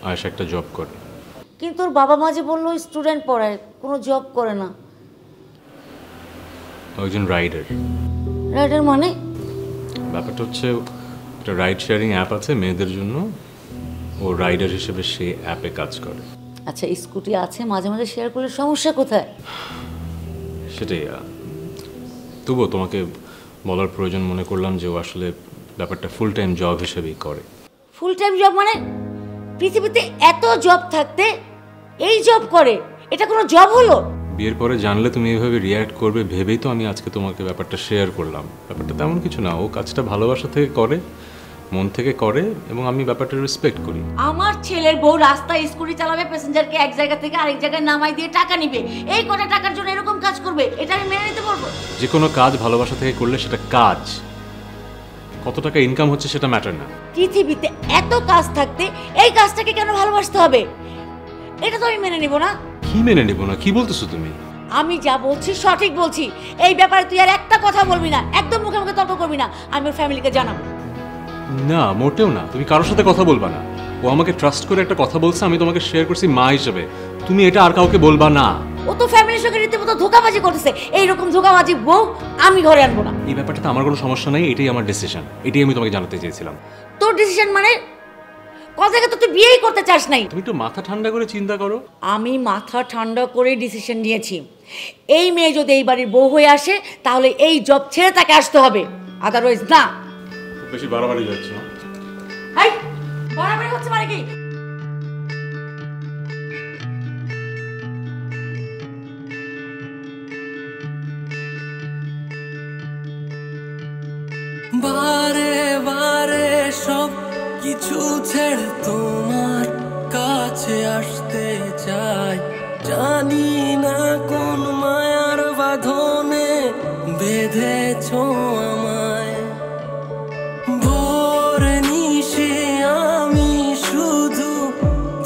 আয়েশা একটা জব করে। কিন্তু ওর বাবা মা যে বললো স্টুডেন্ট পড়ায়, কোনো জব করে না। একজন রাইডার। রাইডার মানে? ব্যাপারটা হচ্ছে একটা রাইড শেয়ারিং অ্যাপ আছে মেয়েদের জন্য, ও রাইডার হিসেবে সেই অ্যাপে কাজ করে। আচ্ছা, স্কুটি আছে, মাঝে মাঝে শেয়ার করলে সমস্যা কোথায়? সেটাই, তবুও তোমাকে বলার প্রয়োজন মনে করলাম যে ও আসলে ব্যাপারটা ফুল টাইম জব হিসেবেই করে। ফুল টাইম জব মানে? পৃথিবীতে এত জব থাকতে এই জব করে, এটা কোনো জব হলো? বিয়ের পরে জানলে তুমি এইভাবে রিয়্যাক্ট করবে ভেবেই তো আমি আজকে তোমাকে ব্যাপারটা শেয়ার করলাম। ব্যাপারটা তেমন কিছু না, ও কাজটা ভালোবাসা থেকে করে, মন থেকে করে, এবং আমি ব্যাপারটা রেসপেক্ট করি। আমার ছেলের বউ রাস্তায় স্কুটি চালাবে, প্যাসেঞ্জারকে এক জায়গা থেকে আরেক জায়গায় নামাই দিয়ে টাকা নিবে, এই কটা টাকার জন্য এরকম কাজ করবে, এটা আমি মেনে নিতে পারবো? যে কোনো কাজ ভালোবাসা থেকে করলে সেটা কাজ, কত টাকা ইনকাম হচ্ছে সেটা ম্যাটার না। পৃথিবীতে এত কাজ থাকতে এই কাজটাকে কেন ভালোবাসতে হবে? এটা তো আমি মেনে নিব না। কি মেনে নেব না? কি বলতেছো তুমি? আমি যা বলছি সঠিক বলছি, এই ব্যাপারে তুই আর একটা কথা বলবি না, একদম মুখে মুখে তর্ক করবি না, আমি ওর ফ্যামিলিকে জানাবো। না, মোটেও না, তুমি কারোর সাথে কথা বলবা না। ও আমাকে ট্রাস্ট করে একটা কথা বলছে, আমি তোমাকে শেয়ার করছি মা হিসেবে, তুমি এটা আর কাউকে বলবা না। ও তো ফ্যামিলির সঙ্গে রীতিমতো ধোঁকাবাজি করতেছে, এইরকম ধোঁকাবাজি বউ আমি ঘরে আনবো না। এই ব্যাপারটাতে আমার কোনো সমস্যা নাই, এটাই আমার ডিসিশন, এটাই আমি তোমাকে জানাতে চেয়েছিলাম। তোর ডিসিশন মানে? কথাকে তো তুই বিয়েই করতে চাস নাই। তুমি একটু মাথা ঠান্ডা করে চিন্তা করো। আমি মাথা ঠান্ডা করে ডিসিশন নিয়েছি, এই মেয়ে যদি এই বাড়ির বউ হয়ে আসে তাহলে এই জব ছেড়ে তাকে আসতে হবে, আদারওয়াইজ না। খুব বেশি বাড়াবাড়ি যাচ্ছে না? এই বাড়াবাড়ি হচ্ছে মানে কি? কিছু ছেড়ে তোমার কাছে আসতে চাই, জানি না কোন মায়ার বাঁধনে বেঁধেছো আমায়। ভোর নিশে আমি শুধু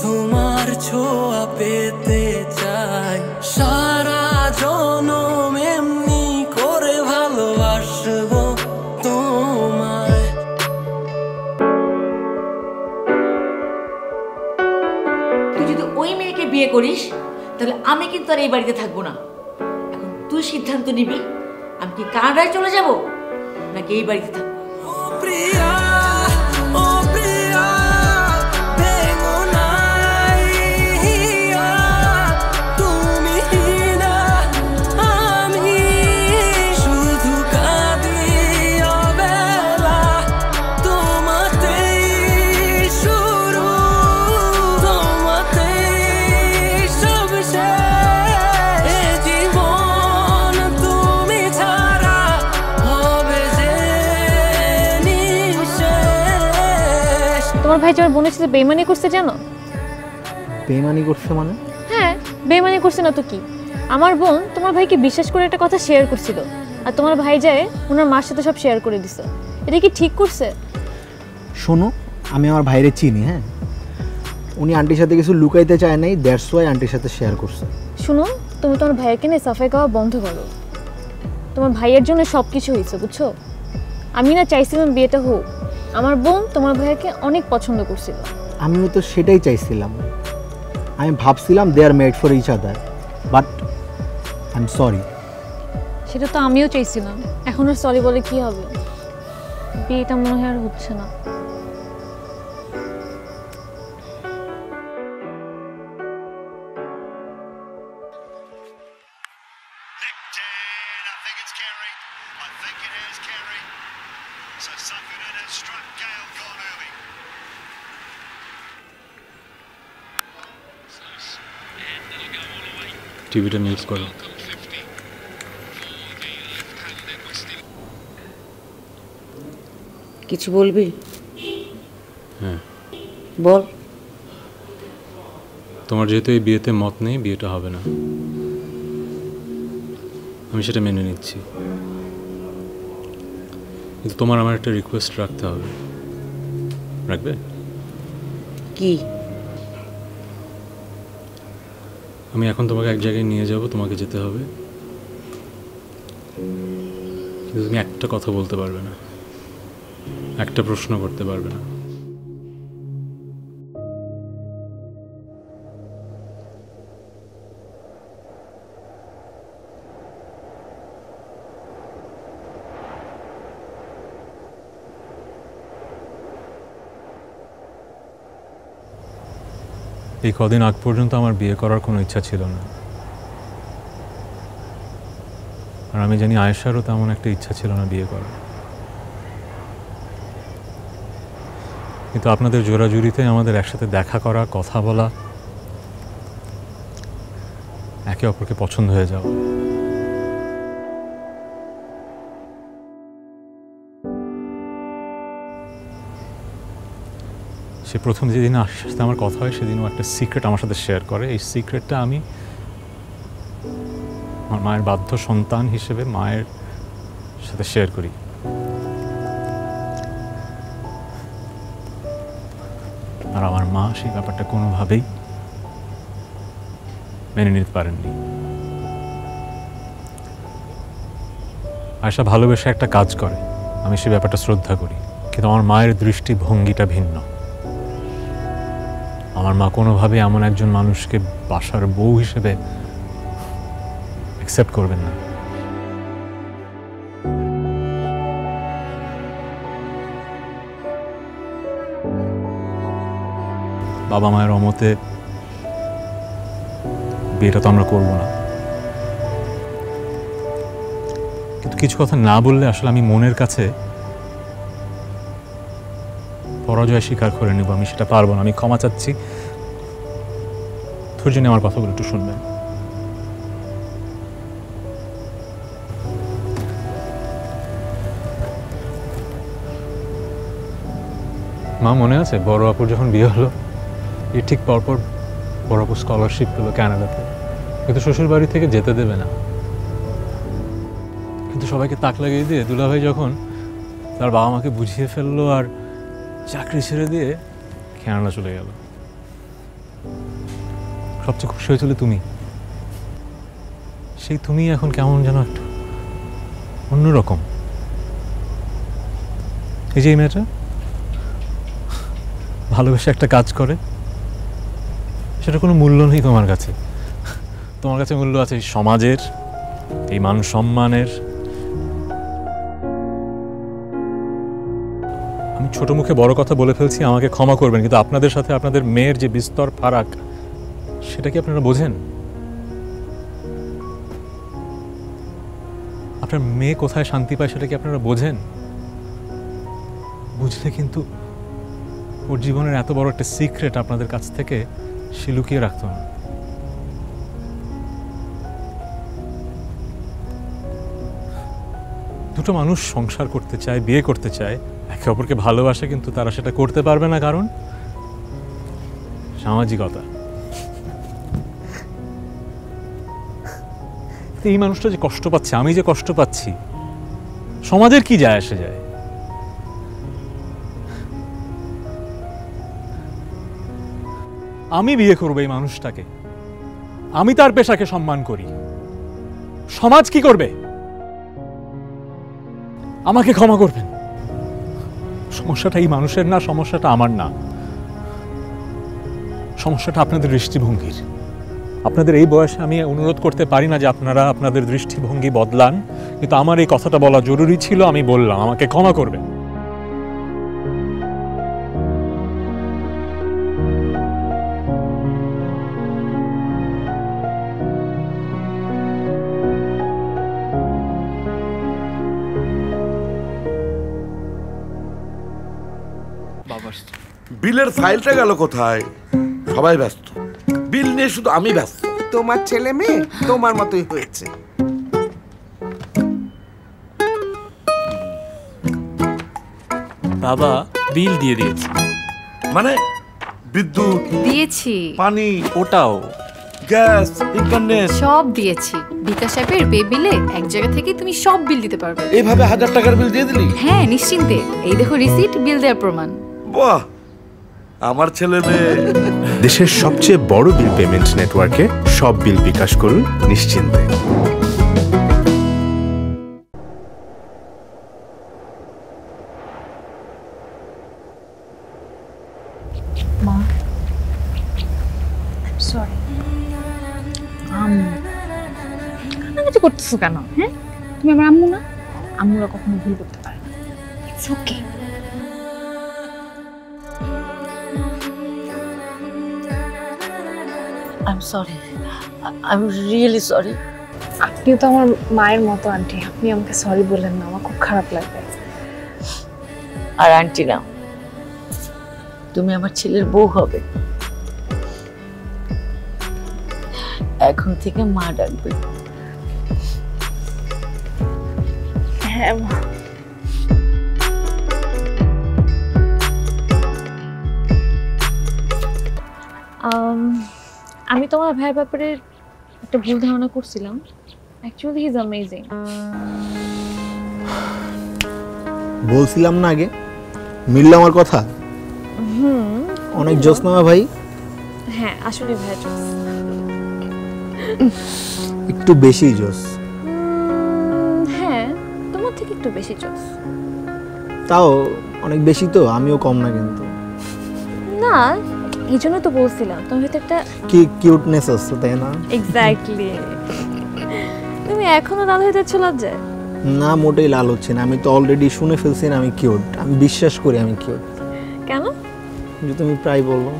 তোমার ছোঁয়া পেতে চাই, সারা জনম এমনি করে ভালোবাসবো তোমায়। তুই যদি ওই মেয়েকে বিয়ে করিস তাহলে আমি কিন্তু আর এই বাড়িতে থাকবো না। এখন তুই সিদ্ধান্ত নিবি আমি কি কানাডায় চলে যাব নাকি এই বাড়িতে থাকবো। প্রিয়া ও প্রিয়া ভেঙো না, তুমি না আমি শুধু কাঁদি অবেলা, তোমাতেই শুরু তোমাতেই সব শেষ, এ জীবন তুমি ছাড়া হবে যে নিঃশেষ। তোমার ভাই যে আমার বোনের সাথে বেইমানি করছে জানো? বেইমানি করছে মানে? হ্যাঁ বেইমানি করছে না তো কি। আমার বোন তোমার ভাইকে বিশ্বাস করে একটা কথা শেয়ার করছিল, আর তোমার ভাই যায় ওনার মার সাথে সব শেয়ার করে দিছে। এটা কি ঠিক করছে? শোনো, আমি আমার ভাইরে চিনি, হ্যাঁ, উনি আন্টির সাথে কিছু লুকাইতে চায় নাই, দ্যাটস ওয়াই আন্টির সাথে শেয়ার করছে। শুনো, তুমি তোমার ভাইয়েরকে নিয়ে সাফাই গাওয়া বন্ধ করো। তোমার ভাইয়ের জন্য সব কিছু হয়েছে বুঝছো। আমি না চাইছিলাম বিয়েটা হোক, আমার বোন তোমার ভাইয়াকে অনেক পছন্দ করছিল। আমিও তো সেটাই চাইছিলাম, আমি ভাবছিলাম they are made for each other, but I am sorry. সেটা তো আমিও চাইছিলাম, এখন আর সরি বলে কি হবে, বিয়েটা মনে হয় আর হচ্ছে না। টিভিটা মিউট করো। কিছু বলবি? হ্যাঁ বল। তোমার যেহেতু এই বিয়েতে মত নেই, বিয়েটা হবে না, আমি সেটা মেনে নিচ্ছি। কিন্তু তোমার আমার একটা রিকোয়েস্ট রাখতে হবে, রাখবে? কি? আমি এখন তোমাকে এক জায়গায় নিয়ে যাব, তোমাকে যেতে হবে, কিন্তু তুমি একটা কথা বলতে পারবে না, একটা প্রশ্ন করতে পারবে না। এই কদিন আগ পর্যন্ত আমার বিয়ে করার কোনো ইচ্ছা ছিল না, আর আমি জানি আয়েশারও তেমন একটা ইচ্ছা ছিল না বিয়ে করার। কিন্তু আপনাদের জোরাজুরিতে আমাদের একসাথে দেখা করা, কথা বলা, একে অপরকে পছন্দ হয়ে যাওয়া, সে প্রথম যেদিন আয়েশার সাথে আমার কথা হয় সেদিনও একটা সিক্রেট আমার সাথে শেয়ার করে। এই সিক্রেটটা আমি আমার মায়ের বাধ্য সন্তান হিসেবে মায়ের সাথে শেয়ার করি। আর আমার মা সেই ব্যাপারটা কোনোভাবেই মেনে নিতে পারেননি। আয়েশা ভালোবেসে একটা কাজ করে, আমি সেই ব্যাপারটা শ্রদ্ধা করি, কিন্তু আমার মায়ের দৃষ্টিভঙ্গিটা ভিন্ন। আমার মা কোনোভাবে এমন একজন মানুষকে বাসার বউ হিসেবে অ্যাকসেপ্ট করবেন না। বাবা মায়ের অমতে বিয়েটা তো আমরা করবো না, কিন্তু কিছু কথা না বললে আসলে আমি মনের কাছে পরাজয় স্বীকার করে নেব। আমি সেটা পারবো না, আমি ক্ষমা চাচ্ছি। ধৈর্য নিয়ে আমার কথাগুলো একটু শুনবেন। মা মনে আছে বড় আপুর যখন বিয়ে হলো এর ঠিক পরপর বড় আপু স্কলারশিপ পেলো কানাডাতে, কিন্তু শ্বশুর বাড়ি থেকে যেতে দেবে না। কিন্তু সবাইকে তাক লাগিয়ে দিয়ে দুলাভাই যখন তার বাবা মাকে বুঝিয়ে ফেললো আর চাকরি ছেড়ে দিয়ে কানাডা চলে গেল, সবচেয়ে খুশি হয়েছিল তুমি। সেই তুমি এখন কেমন যেন একটু অন্যরকম। এই যে এই মেয়েটা ভালোবেসে একটা কাজ করে, সেটা কোনো মূল্য নেই তোমার কাছে। তোমার কাছে মূল্য আছে এই সমাজের, এই মান সম্মানের। আমি ছোট মুখে বড় কথা বলে ফেলছি, আমাকে ক্ষমা করবেন, কিন্তু আপনাদের সাথে আপনাদের মেয়ের যে বিস্তর ফারাক সেটা কি আপনারা বোঝেন? আপনার মেয়ে কোথায় শান্তি পায় সেটা কি আপনারা বোঝেন? বুঝলে কিন্তু ওর জীবনের এত বড় একটা সিক্রেট আপনাদের কাছ থেকে সে লুকিয়ে রাখতো না। দুটো মানুষ সংসার করতে চায়, বিয়ে করতে চায়, একে অপরকে ভালোবাসে, কিন্তু তারা সেটা করতে পারবে না কারণ সামাজিকতা। এই মানুষটা যে কষ্ট পাচ্ছে, আমি যে কষ্ট পাচ্ছি, সমাজের কি যায় আসে যায়? আমি বিয়ে করবো এই মানুষটাকে, আমি তার পেশাকে সম্মান করি, সমাজ কি করবে? আমাকে ক্ষমা করবেন, সমস্যাটা এই মানুষের না, সমস্যাটা আমার না, সমস্যাটা আপনাদের দৃষ্টিভঙ্গির। আপনাদের এই বয়সে আমি অনুরোধ করতে পারি না যে আপনারা আপনাদের দৃষ্টিভঙ্গি বদলান, কিন্তু আমার এই কথাটা বলা জরুরি ছিল, আমি বললাম, আমাকে ক্ষমা করবেন। বিলের ফাইলটা গেল কোথায়? সবাই ব্যস্ত, বিল নিয়ে শুধু আমি ব্যস্ত। তোমার ছেলে মেয়ে তোমার মতোই হয়েছে। বাবা বিল দিয়ে দিয়েছি। মানে বিদ্যুৎ দিয়েছি, পানি, ওটাও, গ্যাস, ইন্টারনেট সব দিয়েছি। বিকাশ অ্যাপের পে বিলে এক জায়গা থেকে তুমি সব বিল দিতে পারবে। এইভাবে 1000 টাকার বিল দিয়ে দিলি? হ্যাঁ, নিশ্চিন্তে। এই দেখো রিসিট, বিল দেওয়ার প্রমাণ। বাহ, আমার ছেলে মেয়ে। দেশের সবচেয়ে বড় বিল পেমেন্ট নেটওয়ার্কে সব বিল বিকাশ করুন নিশ্চিন্তে। মা, সরি। কান্নাকাটি করতেছো কেন? হ্যাঁ, তুমি আমার আম্মু না? আম্মুরা কখনো ভুল করতে পারে না। It's okay. I'm sorry. I'm really sorry. আপনিও তো আমার মায়ের মতো আন্টি, আপনি আমাকে সরি বললেন না, আমার খুব খারাপ লাগবে। আর আন্টি না, তুমি আমার ছেলের বউ হবে। এখন থেকে মা ডাকবে। হ্যাঁ মা। আমি তোমার ভাইয়ের ব্যাপারে একটা ভুল ধারণা করছিলাম। Actually he is amazing. বলছিলাম না আগে, মিলল আমার কথা। অনেক জোস না ভাই? হ্যাঁ, আসলে ভাই জোস, একটু বেশি জোস। হ্যাঁ, তোমার থেকে একটু বেশি জোস। তাও অনেক বেশি তো, আমিও কম না কিন্তু। না, এই জন্য তো বলছিলাম তোমার ভিতরে একটা কি কিউটনেস আছে, তাই না? এক্স্যাক্টলি। তুমি এখনো লাল হয়ে যাচ্ছ লজ্জায়? না, মোটেই লাল হচ্ছে না। আমি তো অলরেডি শুনে ফেলছি না আমি কিউট। আমি বিশ্বাস করি আমি কিউট। কেন? যে তুমি প্রায় বলো।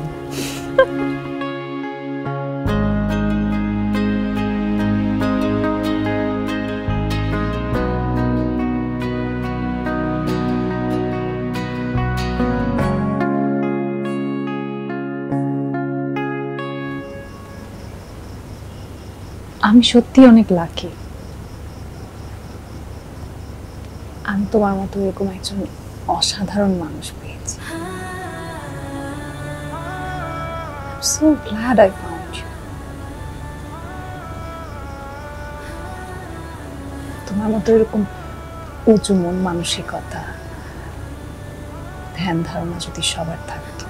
আমি সত্যি অনেক লাকি। আমি তোমার মতো এরকম একজন অসাধারণ মানুষ পেয়েছি। I'm so glad I found you. তোমার মতো এরকম উঁচু মন মানসিকতা ধ্যান ধারণা যদি সবার থাকতো,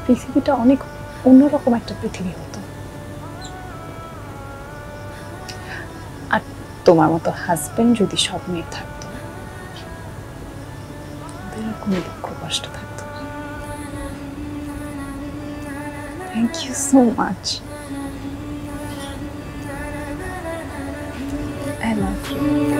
পৃথিবীটা অনেক অন্যরকম একটা পৃথিবী হতো। আর তোমার মতো হাজবেন্ড যদি সব মেয়ে থাকতো, ওদের আর কোনো দুঃখ কষ্ট থাকতো না। Thank you so much. I love you.